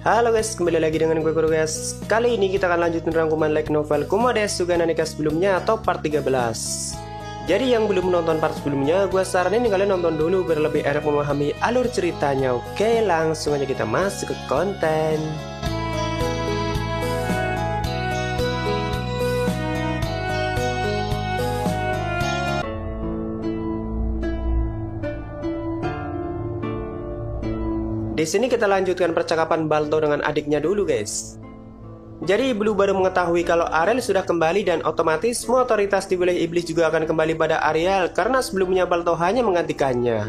Halo guys, kembali lagi dengan gue Guru guys. Kali ini kita akan lanjutin rangkuman light novel Komodo Sugana Nikah sebelumnya atau part 13. Jadi yang belum menonton part sebelumnya, gue saranin kalian nonton dulu biar lebih enak memahami alur ceritanya. Oke, langsung aja kita masuk ke konten. Di sini kita lanjutkan percakapan Balto dengan adiknya dulu guys. Jadi Blue baru mengetahui kalau Ariel sudah kembali dan otomatis semua otoritas di wilayah iblis juga akan kembali pada Ariel karena sebelumnya Balto hanya menggantikannya.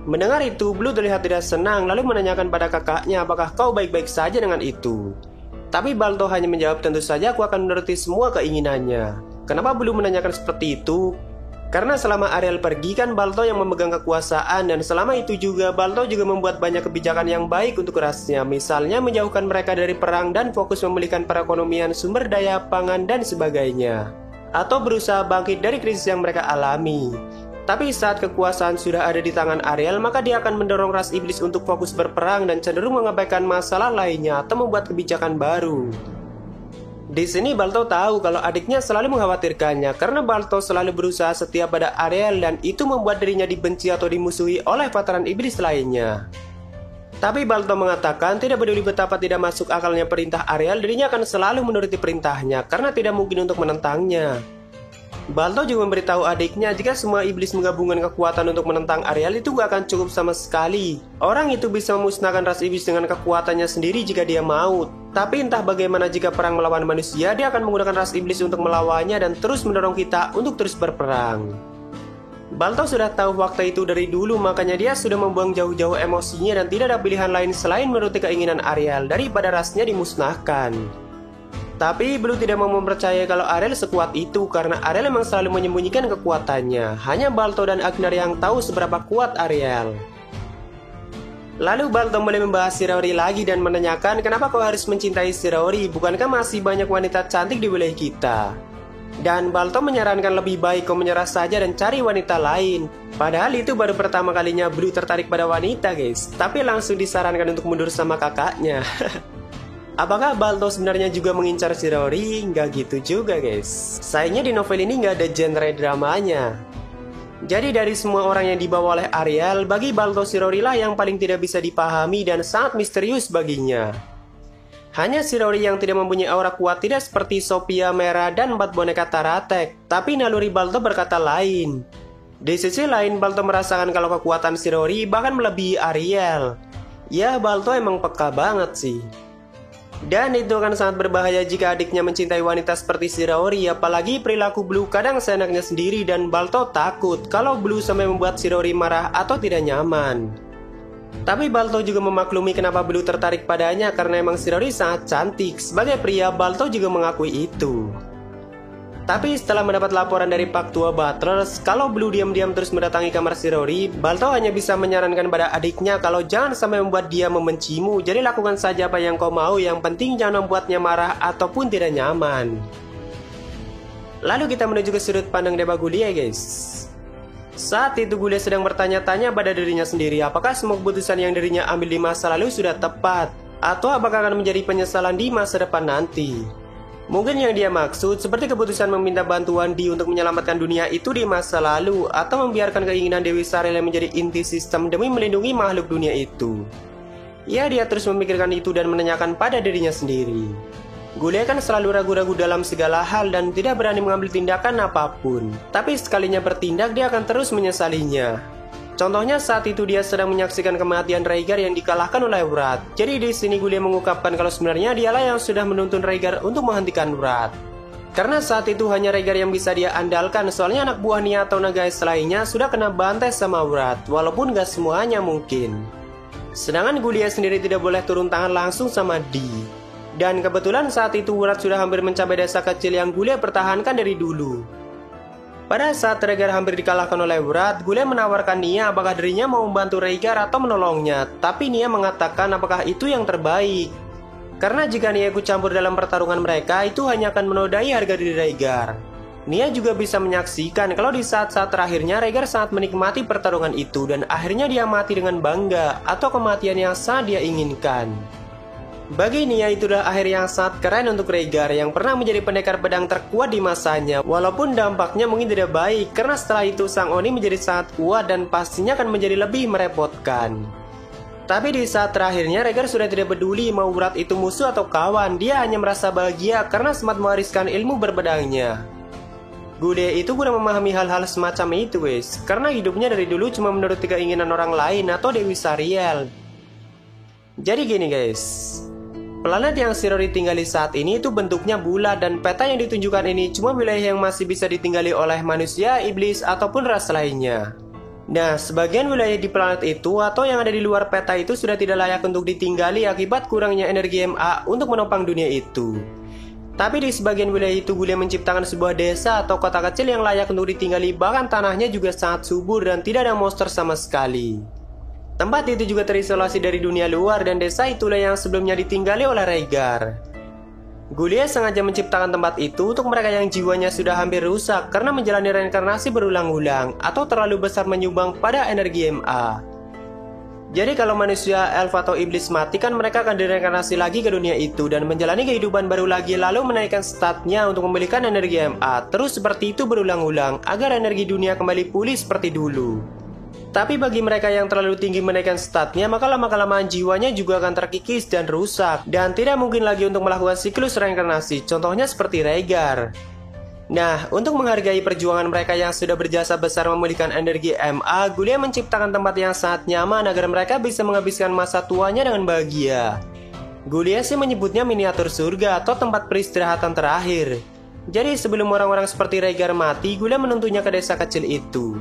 Mendengar itu, Blue terlihat tidak senang lalu menanyakan pada kakaknya apakah kau baik-baik saja dengan itu. Tapi Balto hanya menjawab tentu saja aku akan menuruti semua keinginannya. Kenapa Blue menanyakan seperti itu? Karena selama Ariel pergi kan Balto yang memegang kekuasaan dan selama itu juga Balto juga membuat banyak kebijakan yang baik untuk rasnya. Misalnya menjauhkan mereka dari perang dan fokus memulihkan perekonomian, sumber daya pangan dan sebagainya. Atau berusaha bangkit dari krisis yang mereka alami. Tapi saat kekuasaan sudah ada di tangan Ariel maka dia akan mendorong ras iblis untuk fokus berperang dan cenderung mengabaikan masalah lainnya atau membuat kebijakan baru. Di sini Balto tahu kalau adiknya selalu mengkhawatirkannya karena Balto selalu berusaha setia pada Ariel dan itu membuat dirinya dibenci atau dimusuhi oleh veteran iblis lainnya. Tapi Balto mengatakan tidak peduli betapa tidak masuk akalnya perintah Ariel, dirinya akan selalu menuruti perintahnya karena tidak mungkin untuk menentangnya. Balto juga memberitahu adiknya jika semua iblis menggabungkan kekuatan untuk menentang Ariel itu gak akan cukup sama sekali. Orang itu bisa memusnahkan ras iblis dengan kekuatannya sendiri jika dia mau. Tapi entah bagaimana jika perang melawan manusia, dia akan menggunakan ras iblis untuk melawannya dan terus mendorong kita untuk terus berperang. Balto sudah tahu fakta itu dari dulu, makanya dia sudah membuang jauh-jauh emosinya dan tidak ada pilihan lain selain menuruti keinginan Ariel daripada rasnya dimusnahkan. Tapi Blue tidak mau mempercayai kalau Ariel sekuat itu karena Ariel memang selalu menyembunyikan kekuatannya. Hanya Balto dan Agnar yang tahu seberapa kuat Ariel. Lalu Balto mulai membahas Shiraori lagi dan menanyakan kenapa kau harus mencintai Shiraori, bukankah masih banyak wanita cantik di wilayah kita? Dan Balto menyarankan lebih baik kau menyerah saja dan cari wanita lain. Padahal itu baru pertama kalinya Blue tertarik pada wanita guys. Tapi langsung disarankan untuk mundur sama kakaknya. Apakah Balto sebenarnya juga mengincar Shiraori? Nggak gitu juga guys. Sayangnya di novel ini nggak ada genre dramanya. Jadi dari semua orang yang dibawa oleh Ariel, bagi Balto Shiraori lah yang paling tidak bisa dipahami dan sangat misterius baginya. Hanya Shiraori yang tidak mempunyai aura kuat, tidak seperti Sophia, Mera, dan 4 boneka Taratek. Tapi naluri Balto berkata lain. Di sisi lain, Balto merasakan kalau kekuatan Shiraori bahkan melebihi Ariel. Ya, Balto emang peka banget sih. Dan itu akan sangat berbahaya jika adiknya mencintai wanita seperti Shiraori, apalagi perilaku Blue kadang seenaknya sendiri dan Balto takut kalau Blue sampai membuat Shiraori marah atau tidak nyaman. Tapi Balto juga memaklumi kenapa Blue tertarik padanya karena emang Shiraori sangat cantik. Sebagai pria, Balto juga mengakui itu. Tapi setelah mendapat laporan dari Pak Tua Butlers kalau Blue diam-diam terus mendatangi kamar Shiraori, Balto hanya bisa menyarankan pada adiknya kalau jangan sampai membuat dia membencimu. Jadi lakukan saja apa yang kau mau, yang penting jangan membuatnya marah ataupun tidak nyaman. Lalu kita menuju ke sudut pandang Deba Gulia guys. Saat itu Gulia sedang bertanya-tanya pada dirinya sendiri apakah semua keputusan yang dirinya ambil di masa lalu sudah tepat, atau apakah akan menjadi penyesalan di masa depan nanti. Mungkin yang dia maksud seperti keputusan meminta bantuan Di untuk menyelamatkan dunia itu di masa lalu, atau membiarkan keinginan Dewi Sarel yang menjadi inti sistem demi melindungi makhluk dunia itu. Ya, dia terus memikirkan itu dan menanyakan pada dirinya sendiri. Gulia kan selalu ragu-ragu dalam segala hal dan tidak berani mengambil tindakan apapun. Tapi sekalinya bertindak dia akan terus menyesalinya. Contohnya saat itu dia sedang menyaksikan kematian Rhaegar yang dikalahkan oleh Wrath. Jadi di sini Gulia mengungkapkan kalau sebenarnya dialah yang sudah menuntun Rhaegar untuk menghentikan Wrath. Karena saat itu hanya Rhaegar yang bisa dia andalkan, soalnya anak buah Nia atau naga lainnya sudah kena bantai sama Wrath, walaupun gak semuanya mungkin. Sedangkan Gulia sendiri tidak boleh turun tangan langsung sama Di. Dan kebetulan saat itu Wrath sudah hampir mencapai desa kecil yang Gulia pertahankan dari dulu. Pada saat Rhaegar hampir dikalahkan oleh Wrath, Gulia menawarkan Nia apakah dirinya mau membantu Rhaegar atau menolongnya. Tapi Nia mengatakan apakah itu yang terbaik. Karena jika Nia ikut campur dalam pertarungan mereka, itu hanya akan menodai harga diri Rhaegar. Nia juga bisa menyaksikan kalau di saat-saat terakhirnya Rhaegar sangat menikmati pertarungan itu dan akhirnya dia mati dengan bangga atau kematian yang sangat dia inginkan. Bagi Nia itulah akhir yang sangat keren untuk Rhaegar yang pernah menjadi pendekar pedang terkuat di masanya. Walaupun dampaknya mungkin tidak baik karena setelah itu Sang Oni menjadi sangat kuat dan pastinya akan menjadi lebih merepotkan. Tapi di saat terakhirnya Rhaegar sudah tidak peduli mau berat itu musuh atau kawan. Dia hanya merasa bahagia karena sempat mewariskan ilmu berpedangnya. Gullier itu kurang memahami hal-hal semacam itu wes, karena hidupnya dari dulu cuma menuruti keinginan orang lain atau Dewi Sariel. Jadi gini guys, planet yang si Rory tinggali saat ini itu bentuknya bulat dan peta yang ditunjukkan ini cuma wilayah yang masih bisa ditinggali oleh manusia, iblis, ataupun ras lainnya. Nah, sebagian wilayah di planet itu atau yang ada di luar peta itu sudah tidak layak untuk ditinggali akibat kurangnya energi MA untuk menopang dunia itu. Tapi di sebagian wilayah itu Gullier menciptakan sebuah desa atau kota kecil yang layak untuk ditinggali, bahkan tanahnya juga sangat subur dan tidak ada monster sama sekali. Tempat itu juga terisolasi dari dunia luar dan desa itulah yang sebelumnya ditinggali oleh Rhaegar. Gullier sengaja menciptakan tempat itu untuk mereka yang jiwanya sudah hampir rusak karena menjalani reinkarnasi berulang-ulang atau terlalu besar menyumbang pada energi MA. Jadi kalau manusia, elf atau iblis mati kan mereka akan direinkarnasi lagi ke dunia itu dan menjalani kehidupan baru lagi lalu menaikkan statnya untuk memiliki energi MA. Terus seperti itu berulang-ulang agar energi dunia kembali pulih seperti dulu. Tapi bagi mereka yang terlalu tinggi menaikkan statnya, maka lama-kelamaan jiwanya juga akan terkikis dan rusak dan tidak mungkin lagi untuk melakukan siklus reinkarnasi, contohnya seperti Rhaegar. Nah, untuk menghargai perjuangan mereka yang sudah berjasa besar memulihkan energi MA, Gullier menciptakan tempat yang sangat nyaman agar mereka bisa menghabiskan masa tuanya dengan bahagia. Gullier sih menyebutnya miniatur surga atau tempat peristirahatan terakhir. Jadi sebelum orang-orang seperti Rhaegar mati, Gullier menuntunnya ke desa kecil itu.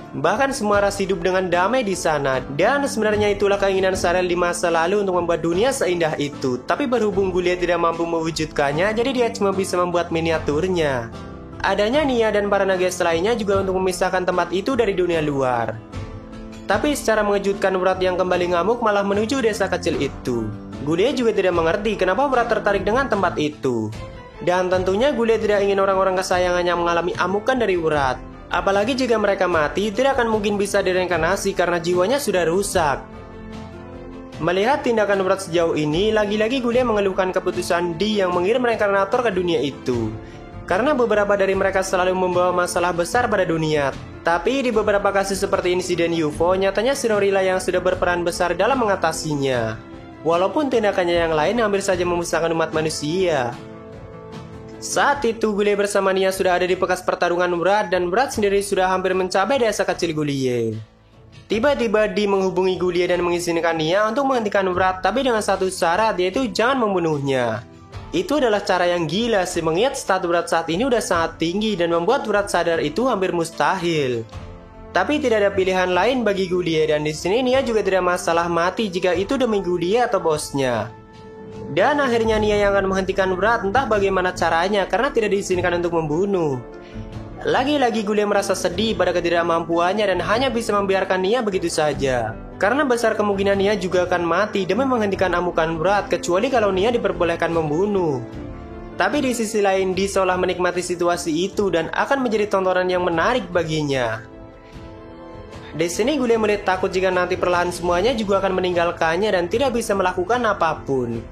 Bahkan semua ras hidup dengan damai di sana. Dan sebenarnya itulah keinginan Sariel di masa lalu untuk membuat dunia seindah itu. Tapi berhubung Gullier tidak mampu mewujudkannya, jadi dia cuma bisa membuat miniaturnya. Adanya Nia dan para naga lainnya juga untuk memisahkan tempat itu dari dunia luar. Tapi secara mengejutkan Wrath yang kembali ngamuk malah menuju desa kecil itu. Gullier juga tidak mengerti kenapa Wrath tertarik dengan tempat itu. Dan tentunya Gullier tidak ingin orang-orang kesayangannya mengalami amukan dari Wrath. Apalagi jika mereka mati, tidak akan mungkin bisa direinkarnasi karena jiwanya sudah rusak. Melihat tindakan Wrath sejauh ini, lagi-lagi Gullier mengeluhkan keputusan Dee yang mengirim reinkarnator ke dunia itu. Karena beberapa dari mereka selalu membawa masalah besar pada dunia. Tapi di beberapa kasus seperti insiden UFO, nyatanya si Rory lah yang sudah berperan besar dalam mengatasinya. Walaupun tindakannya yang lain hampir saja memusnahkan umat manusia. Saat itu Gullier bersama Nia sudah ada di bekas pertarungan Wrath dan Wrath sendiri sudah hampir mencapai desa kecil Gullier. Tiba-tiba Dee menghubungi Gullier dan mengizinkan Nia untuk menghentikan Wrath, tapi dengan satu syarat, yaitu jangan membunuhnya. Itu adalah cara yang gila sih, mengingat stat Wrath saat ini udah sangat tinggi dan membuat Wrath sadar itu hampir mustahil. Tapi tidak ada pilihan lain bagi Gullier dan di sini Nia juga tidak masalah mati jika itu demi Gullier atau bosnya. Dan akhirnya Nia yang akan menghentikan Wrath, entah bagaimana caranya karena tidak diizinkan untuk membunuh. Lagi-lagi Gullier merasa sedih pada ketidakmampuannya dan hanya bisa membiarkan Nia begitu saja. Karena besar kemungkinan Nia juga akan mati demi menghentikan amukan Wrath, kecuali kalau Nia diperbolehkan membunuh. Tapi di sisi lain, Dee seolah menikmati situasi itu dan akan menjadi tontonan yang menarik baginya. Di sini Gullier mulai takut jika nanti perlahan semuanya juga akan meninggalkannya dan tidak bisa melakukan apapun.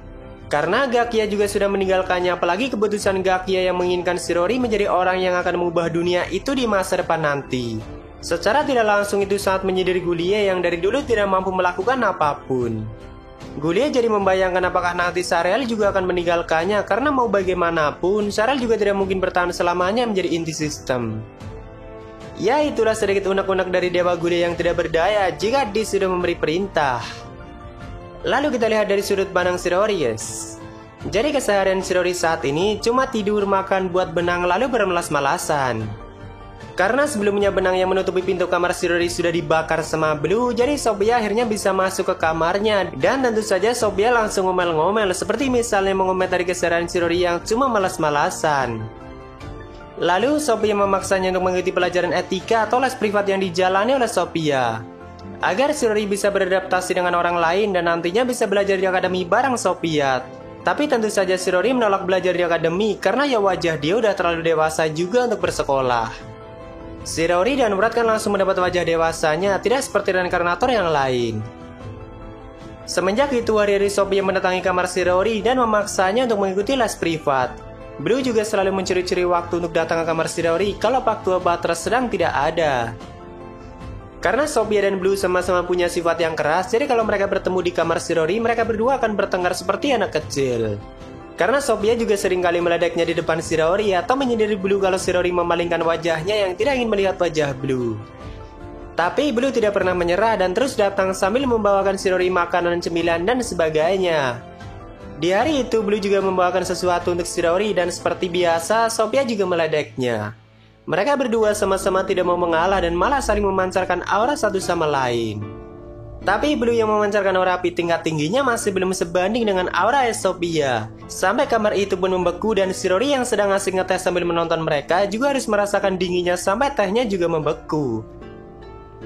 Karena Gakia juga sudah meninggalkannya, apalagi keputusan Gakia yang menginginkan si Rory menjadi orang yang akan mengubah dunia itu di masa depan nanti. Secara tidak langsung itu sangat menyedihkan Gullier yang dari dulu tidak mampu melakukan apapun. Gullier jadi membayangkan apakah nanti Sariel juga akan meninggalkannya, karena mau bagaimanapun Sariel juga tidak mungkin bertahan selamanya menjadi inti sistem. Ya, itulah sedikit unek-unek dari Dewa Gullier yang tidak berdaya jika Dee sudah memberi perintah. Lalu kita lihat dari sudut pandang si Rory, guys. Jadi keseharian si Rory saat ini cuma tidur, makan, buat benang, lalu bermelas-malasan. Karena sebelumnya benang yang menutupi pintu kamar si Rory sudah dibakar sama Blue, jadi Sophia akhirnya bisa masuk ke kamarnya. Dan tentu saja Sophia langsung ngomel-ngomel, seperti misalnya mengomentari keseharian si Rory yang cuma malas-malasan. Lalu Sophia memaksanya untuk mengikuti pelajaran etika atau les privat yang dijalani oleh Sophia, agar si Rory bisa beradaptasi dengan orang lain dan nantinya bisa belajar di akademi bareng Sophia. Tapi tentu saja si Rory menolak belajar di akademi karena ya wajah dia udah terlalu dewasa juga untuk bersekolah. Si Rory dan Wrath kan langsung mendapat wajah dewasanya, tidak seperti reinkarnator yang lain. Semenjak itu hari-hari Sophia mendatangi kamar si Rory dan memaksanya untuk mengikuti les privat. Blue juga selalu mencuri-curi waktu untuk datang ke kamar si Rory kalau Pak Tua Butters sedang tidak ada. Karena Sophia dan Blue sama-sama punya sifat yang keras, jadi kalau mereka bertemu di kamar si Rory, mereka berdua akan bertengkar seperti anak kecil. Karena Sophia juga sering kali meledeknya di depan si Rory atau menyindir Blue kalau si Rory memalingkan wajahnya yang tidak ingin melihat wajah Blue. Tapi Blue tidak pernah menyerah dan terus datang sambil membawakan si Rory makanan, cemilan, dan sebagainya. Di hari itu Blue juga membawakan sesuatu untuk si Rory dan seperti biasa Sophia juga meledeknya. Mereka berdua sama-sama tidak mau mengalah dan malah saling memancarkan aura satu sama lain. Tapi Blue yang memancarkan aura api tingkat tingginya masih belum sebanding dengan aura Sophia. Sampai kamar itu pun membeku dan si Rory yang sedang asik ngetes sambil menonton mereka juga harus merasakan dinginnya sampai tehnya juga membeku.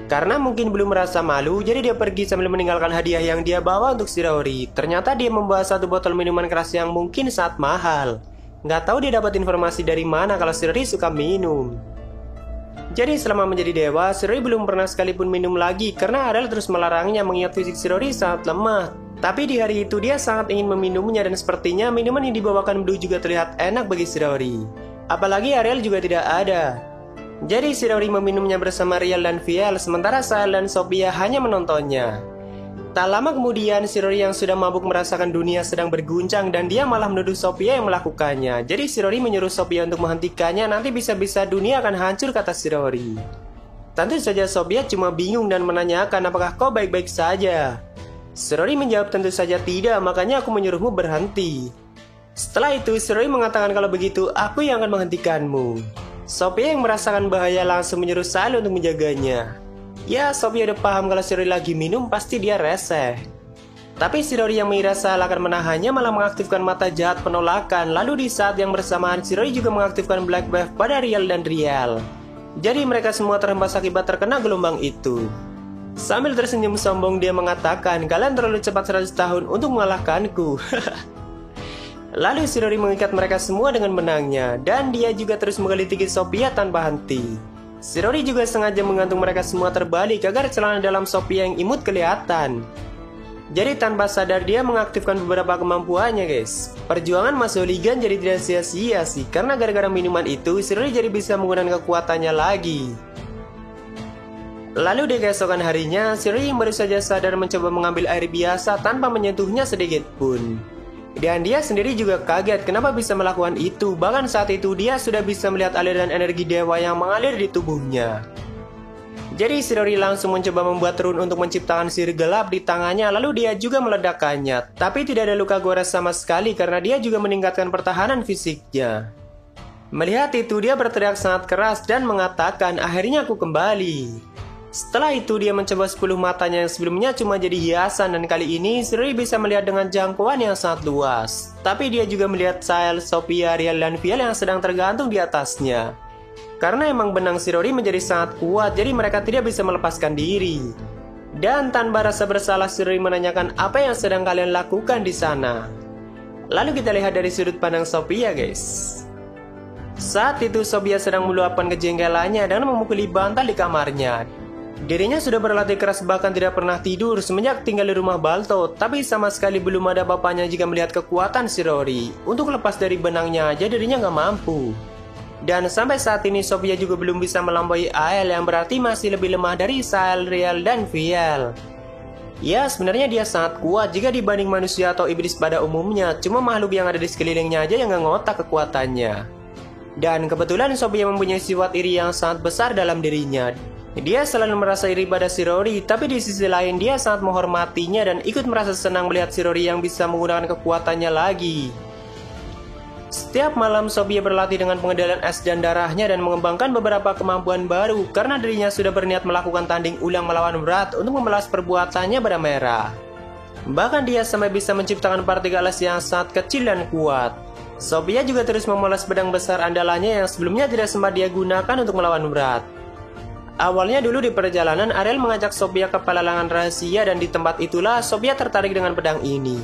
Karena mungkin belum merasa malu, jadi dia pergi sambil meninggalkan hadiah yang dia bawa untuk si Rory. Ternyata dia membawa satu botol minuman keras yang mungkin sangat mahal. Nggak tahu dia dapat informasi dari mana kalau si Rory suka minum. Jadi selama menjadi dewa, si Rory belum pernah sekalipun minum lagi karena Ariel terus melarangnya mengingat fisik si Rory sangat lemah. Tapi di hari itu dia sangat ingin meminumnya dan sepertinya minuman yang dibawakan Blue juga terlihat enak bagi si Rory. Apalagi Ariel juga tidak ada. Jadi si Rory meminumnya bersama Riel dan Viel, sementara Sael dan Sophia hanya menontonnya. Tak lama kemudian si Rory yang sudah mabuk merasakan dunia sedang berguncang dan dia malah menuduh Sophia yang melakukannya. Jadi si Rory menyuruh Sophia untuk menghentikannya, nanti bisa-bisa dunia akan hancur, kata si Rory. Tentu saja Sophia cuma bingung dan menanyakan apakah kau baik-baik saja. Si Rory menjawab tentu saja tidak, makanya aku menyuruhmu berhenti. Setelah itu si Rory mengatakan kalau begitu aku yang akan menghentikanmu. Sophia yang merasakan bahaya langsung menyuruh Sael untuk menjaganya. Ya, Sophia udah paham kalau si Rory lagi minum pasti dia reseh. Tapi si Rory yang mengira Sael akan menahannya malah mengaktifkan mata jahat penolakan. Lalu di saat yang bersamaan si Rory juga mengaktifkan Black Wave pada Riel dan Riel. Jadi mereka semua terhempas akibat terkena gelombang itu. Sambil tersenyum sombong dia mengatakan, kalian terlalu cepat 100 tahun untuk mengalahkanku. Lalu si Rory mengikat mereka semua dengan benangnya, dan dia juga terus menggelitiki Sophia tanpa henti. Si Rory juga sengaja menggantung mereka semua terbalik agar celana dalam Sophia yang imut kelihatan. Jadi tanpa sadar dia mengaktifkan beberapa kemampuannya, guys. Perjuangan Mas Hooligan jadi tidak sia-sia sih, karena gara-gara minuman itu si Rory jadi bisa menggunakan kekuatannya lagi. Lalu di keesokan harinya, si Rory yang baru saja sadar mencoba mengambil air biasa tanpa menyentuhnya sedikit pun. Dan dia sendiri juga kaget kenapa bisa melakukan itu. Bahkan saat itu dia sudah bisa melihat aliran energi dewa yang mengalir di tubuhnya. Jadi si Rory langsung mencoba membuat rune untuk menciptakan sihir gelap di tangannya. Lalu dia juga meledakkannya. Tapi tidak ada luka gores sama sekali karena dia juga meningkatkan pertahanan fisiknya. Melihat itu dia berteriak sangat keras dan mengatakan, akhirnya aku kembali. Setelah itu dia mencoba 10 matanya yang sebelumnya cuma jadi hiasan, dan kali ini si Rory bisa melihat dengan jangkauan yang sangat luas. Tapi dia juga melihat Sael, Sophia, Riel, dan Viel yang sedang tergantung di atasnya. Karena emang benang si Rory menjadi sangat kuat, jadi mereka tidak bisa melepaskan diri. Dan tanpa rasa bersalah si Rory menanyakan apa yang sedang kalian lakukan di sana. Lalu kita lihat dari sudut pandang Sophia, guys. Saat itu Sophia sedang meluapkan kejengkelannya dan memukuli bantal di kamarnya. Dirinya sudah berlatih keras bahkan tidak pernah tidur semenjak tinggal di rumah Balto, tapi sama sekali belum ada bapaknya jika melihat kekuatan si Rory. Untuk lepas dari benangnya aja dirinya nggak mampu. Dan sampai saat ini Sophia juga belum bisa melampaui Ael yang berarti masih lebih lemah dari Sael, Riel, dan Viel. Ya sebenarnya dia sangat kuat jika dibanding manusia atau iblis pada umumnya, cuma makhluk yang ada di sekelilingnya aja yang nggak ngotak kekuatannya. Dan kebetulan Sophia mempunyai sifat iri yang sangat besar dalam dirinya. Dia selalu merasa iri pada si Rory, tapi di sisi lain dia sangat menghormatinya dan ikut merasa senang melihat si Rory yang bisa menggunakan kekuatannya lagi. Setiap malam Sophia berlatih dengan pengendalian es dan darahnya dan mengembangkan beberapa kemampuan baru karena dirinya sudah berniat melakukan tanding ulang melawan Wrath untuk membalas perbuatannya pada Merah. Bahkan dia sampai bisa menciptakan partikel es yang sangat kecil dan kuat. Sophia juga terus memoles pedang besar andalannya yang sebelumnya tidak sempat dia gunakan untuk melawan Wrath. Awalnya dulu di perjalanan Ariel mengajak Sophia ke pelelangan rahasia dan di tempat itulah Sophia tertarik dengan pedang ini.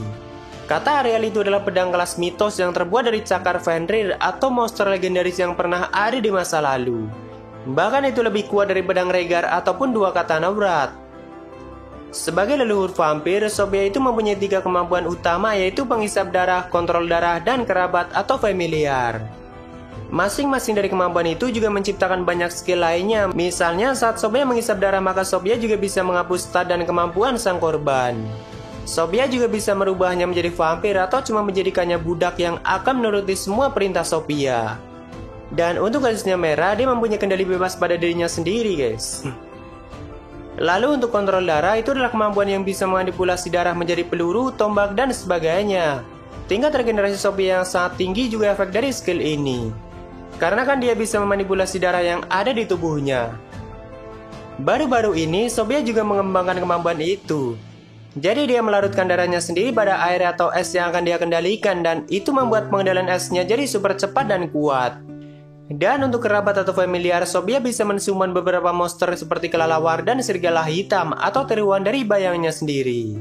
Kata Ariel itu adalah pedang kelas mitos yang terbuat dari cakar Fenrir atau monster legendaris yang pernah ada di masa lalu. Bahkan itu lebih kuat dari pedang Rhaegar ataupun dua katana Wrath. Sebagai leluhur vampir, Sophia itu mempunyai 3 kemampuan utama, yaitu penghisap darah, kontrol darah, dan kerabat atau familiar. Masing-masing dari kemampuan itu juga menciptakan banyak skill lainnya. Misalnya saat Sophia menghisap darah, maka Sophia juga bisa menghapus stat dan kemampuan sang korban. Sophia juga bisa merubahnya menjadi vampir atau cuma menjadikannya budak yang akan menuruti semua perintah Sophia. Dan untuk garisnya merah, dia mempunyai kendali bebas pada dirinya sendiri, guys. Lalu untuk kontrol darah, itu adalah kemampuan yang bisa memanipulasi darah menjadi peluru, tombak, dan sebagainya. Tingkat regenerasi Sophia yang sangat tinggi juga efek dari skill ini. Karena kan dia bisa memanipulasi darah yang ada di tubuhnya. Baru-baru ini, Sophia juga mengembangkan kemampuan itu. Jadi dia melarutkan darahnya sendiri pada air atau es yang akan dia kendalikan, dan itu membuat pengendalian esnya jadi super cepat dan kuat. Dan untuk kerabat atau familiar, Sophia bisa mensummon beberapa monster seperti kelelawar dan serigala hitam atau tiruan dari bayangnya sendiri.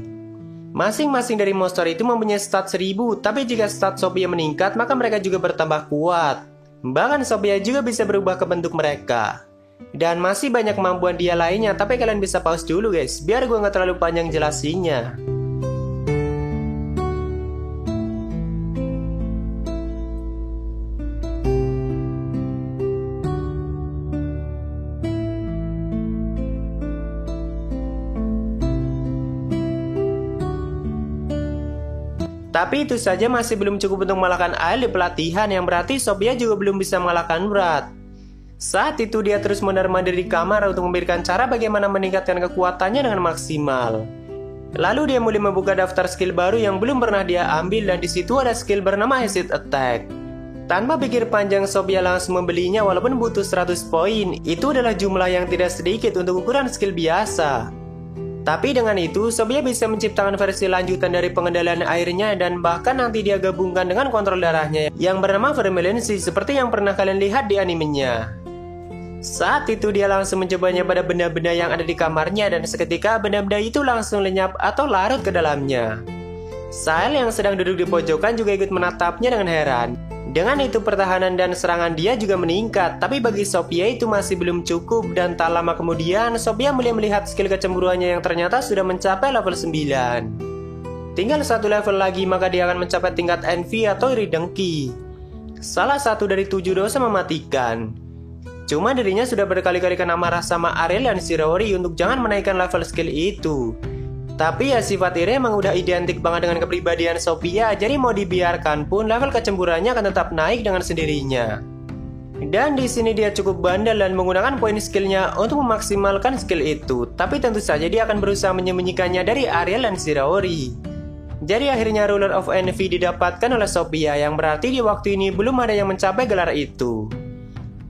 Masing-masing dari monster itu mempunyai stat 1000, tapi jika stat Sophia meningkat, maka mereka juga bertambah kuat. Bahkan Sophia juga bisa berubah ke bentuk mereka. Dan masih banyak kemampuan dia lainnya, tapi kalian bisa pause dulu guys, biar gue nggak terlalu panjang jelasinnya. Tapi itu saja masih belum cukup untuk mengalahkan Ael di pelatihan, yang berarti Sophia juga belum bisa mengalahkan Brad. Saat itu dia terus mondar-mandir di kamar untuk memberikan cara bagaimana meningkatkan kekuatannya dengan maksimal. Lalu dia mulai membuka daftar skill baru yang belum pernah dia ambil, dan di situ ada skill bernama Acid Attack. Tanpa pikir panjang, Sophia langsung membelinya walaupun butuh 100 poin. Itu adalah jumlah yang tidak sedikit untuk ukuran skill biasa. Tapi dengan itu, Sophia bisa menciptakan versi lanjutan dari pengendalian airnya, dan bahkan nanti dia gabungkan dengan kontrol darahnya yang bernama Vermelency seperti yang pernah kalian lihat di animenya. Saat itu dia langsung mencobanya pada benda-benda yang ada di kamarnya, dan seketika benda-benda itu langsung lenyap atau larut ke dalamnya. Sael yang sedang duduk di pojokan juga ikut menatapnya dengan heran. Dengan itu pertahanan dan serangan dia juga meningkat, tapi bagi Sophia itu masih belum cukup, dan tak lama kemudian Sophia mulai melihat skill kecemburuannya yang ternyata sudah mencapai level 9. Tinggal 1 level lagi maka dia akan mencapai tingkat envy atau iri dengki. Salah satu dari 7 dosa mematikan. Cuma dirinya sudah berkali-kali kena marah sama Ariel dan Shirori untuk jangan menaikkan level skill itu. Tapi ya sifat iri emang udah identik banget dengan kepribadian Sophia, jadi mau dibiarkan pun level kecemburuannya akan tetap naik dengan sendirinya. Dan di sini dia cukup bandel dan menggunakan poin skillnya untuk memaksimalkan skill itu. Tapi tentu saja dia akan berusaha menyembunyikannya dari Ariel dan Shirori. Jadi akhirnya Ruler of Envy didapatkan oleh Sophia, yang berarti di waktu ini belum ada yang mencapai gelar itu.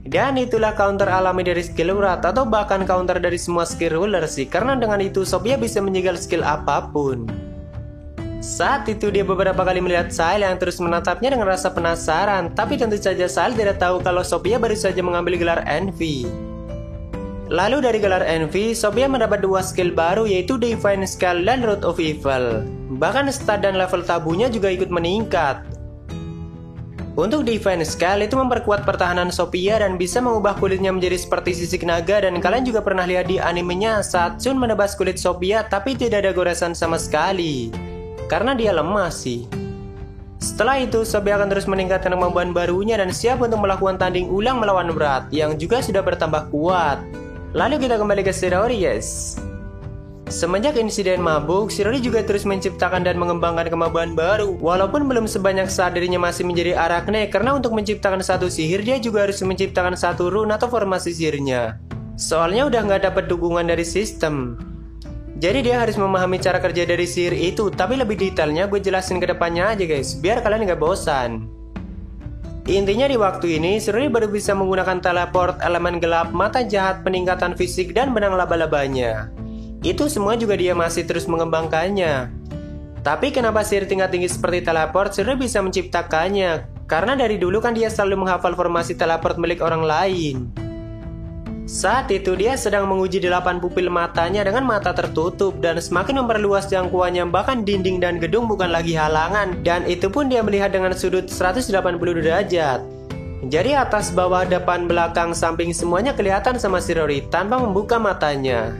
Dan itulah counter alami dari skill Wrath, atau bahkan counter dari semua skill ruler sih, karena dengan itu Sophia bisa menjegal skill apapun. Saat itu dia beberapa kali melihat Sael yang terus menatapnya dengan rasa penasaran, tapi tentu saja Sael tidak tahu kalau Sophia baru saja mengambil gelar Envy. Lalu dari gelar Envy, Sophia mendapat 2 skill baru, yaitu Divine Skull dan Root of Evil. Bahkan stat dan level tabunya juga ikut meningkat. Untuk Divine Skull itu memperkuat pertahanan Sophia dan bisa mengubah kulitnya menjadi seperti sisik naga, dan kalian juga pernah lihat di animenya saat Shun menebas kulit Sophia tapi tidak ada goresan sama sekali. Karena dia lemah sih. Setelah itu Sophia akan terus meningkatkan kemampuan barunya dan siap untuk melakukan tanding ulang melawan Brad yang juga sudah bertambah kuat. Lalu kita kembali ke Shirori guys. Semenjak insiden mabuk, Shirori juga terus menciptakan dan mengembangkan kemampuan baru. Walaupun belum sebanyak saat dirinya masih menjadi Arachne, karena untuk menciptakan satu sihir dia juga harus menciptakan satu rune atau formasi sihirnya. Soalnya udah nggak dapat dukungan dari sistem. Jadi dia harus memahami cara kerja dari sihir itu, tapi lebih detailnya gue jelasin ke depannya aja guys, biar kalian nggak bosan. Intinya di waktu ini, Shirori baru bisa menggunakan teleport, elemen gelap, mata jahat, peningkatan fisik, dan benang laba-labanya. Itu semua juga dia masih terus mengembangkannya. Tapi kenapa sihir tingkat tinggi seperti teleport Shirori bisa menciptakannya? Karena dari dulu kan dia selalu menghafal formasi teleport milik orang lain. Saat itu dia sedang menguji 8 pupil matanya dengan mata tertutup, dan semakin memperluas jangkauannya, bahkan dinding dan gedung bukan lagi halangan, dan itu pun dia melihat dengan sudut 180 derajat. Jadi atas, bawah, depan, belakang, samping semuanya kelihatan sama Shirori tanpa membuka matanya.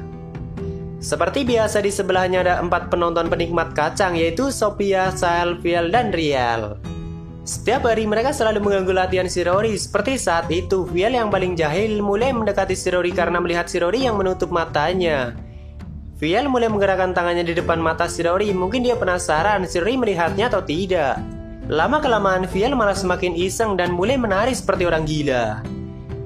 Seperti biasa di sebelahnya ada 4 penonton penikmat kacang, yaitu Sophia, Sal, Viel, dan Riel. Setiap hari mereka selalu mengganggu latihan si Rory. Seperti saat itu, Viel yang paling jahil mulai mendekati si Rory karena melihat si Rory yang menutup matanya. Viel mulai menggerakkan tangannya di depan mata si Rory. Mungkin dia penasaran si Rory melihatnya atau tidak. Lama-kelamaan Viel malah semakin iseng dan mulai menari seperti orang gila.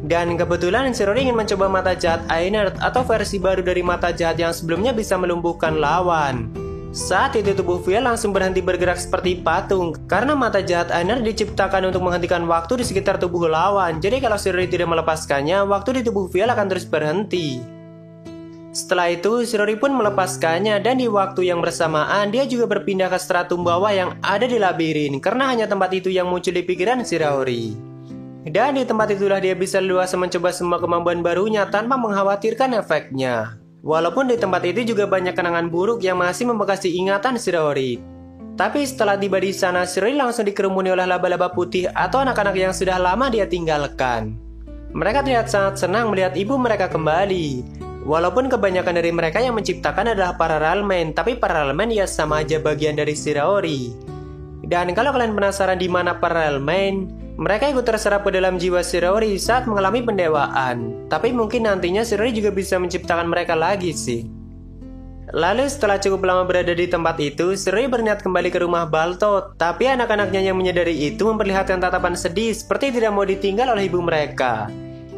Dan kebetulan si Rory ingin mencoba mata jahat Einert atau versi baru dari mata jahat yang sebelumnya bisa melumpuhkan lawan. Saat itu tubuh Viel langsung berhenti bergerak seperti patung karena mata jahat Einert diciptakan untuk menghentikan waktu di sekitar tubuh lawan. Jadi kalau si Rory tidak melepaskannya, waktu di tubuh Viel akan terus berhenti. Setelah itu si Rory pun melepaskannya dan di waktu yang bersamaan dia juga berpindah ke stratum bawah yang ada di labirin karena hanya tempat itu yang muncul di pikiran si Rory. Dan di tempat itulah dia bisa leluasa mencoba semua kemampuan barunya tanpa mengkhawatirkan efeknya. Walaupun di tempat itu juga banyak kenangan buruk yang masih membekas ingatan si Rory. Tapi setelah tiba di sana, si Rory langsung dikerumuni oleh laba-laba putih atau anak-anak yang sudah lama dia tinggalkan. Mereka terlihat sangat senang melihat ibu mereka kembali. Walaupun kebanyakan dari mereka yang menciptakan adalah para realmen, tapi para realmen ya sama aja bagian dari si Rory. Dan kalau kalian penasaran di mana para realmen, mereka ikut terserap ke dalam jiwa si Rory saat mengalami pendewaan. Tapi mungkin nantinya si Rory juga bisa menciptakan mereka lagi sih. Lalu setelah cukup lama berada di tempat itu, si Rory berniat kembali ke rumah Balto. Tapi anak-anaknya yang menyadari itu memperlihatkan tatapan sedih seperti tidak mau ditinggal oleh ibu mereka.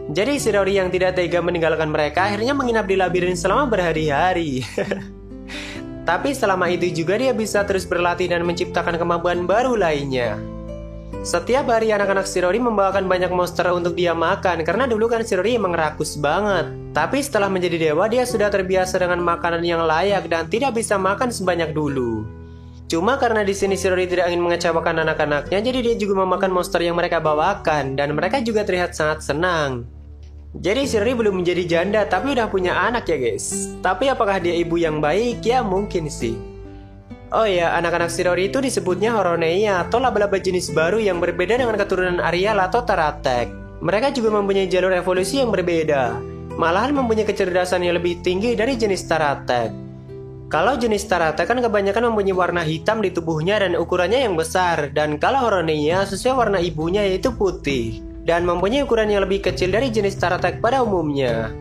Jadi si Rory yang tidak tega meninggalkan mereka akhirnya menginap di labirin selama berhari-hari. Tapi selama itu juga dia bisa terus berlatih dan menciptakan kemampuan baru lainnya. Setiap hari anak-anak si Rory membawakan banyak monster untuk dia makan karena dulu kan si Rory emang rakus banget. Tapi setelah menjadi dewa dia sudah terbiasa dengan makanan yang layak dan tidak bisa makan sebanyak dulu. Cuma karena di sini si Rory tidak ingin mengecewakan anak-anaknya, jadi dia juga memakan monster yang mereka bawakan dan mereka juga terlihat sangat senang. Jadi si Rory belum menjadi janda tapi udah punya anak ya guys. Tapi apakah dia ibu yang baik? Ya mungkin sih. Oh ya, anak-anak si Rory itu disebutnya Horoneia atau laba-laba jenis baru yang berbeda dengan keturunan Ariel atau Taratek. Mereka juga mempunyai jalur evolusi yang berbeda, malahan mempunyai kecerdasan yang lebih tinggi dari jenis Taratek. Kalau jenis Taratek kan kebanyakan mempunyai warna hitam di tubuhnya dan ukurannya yang besar, dan kalau Horoneia sesuai warna ibunya yaitu putih, dan mempunyai ukuran yang lebih kecil dari jenis Taratek pada umumnya.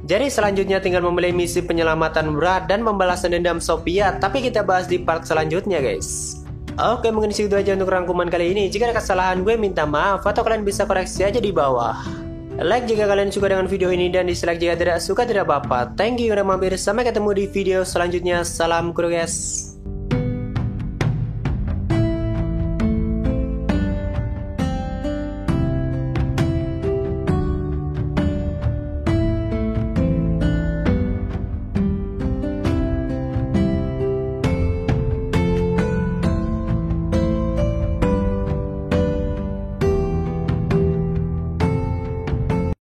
Jadi selanjutnya tinggal memilih misi penyelamatan berat dan pembalasan dendam Sophia, tapi kita bahas di part selanjutnya guys. Oke, mungkin segitu aja untuk rangkuman kali ini. Jika ada kesalahan gue minta maaf atau kalian bisa koreksi aja di bawah. Like jika kalian suka dengan video ini dan dislike jika tidak suka tidak apa-apa. Thank you udah mampir, sampai ketemu di video selanjutnya. Salam kru guys.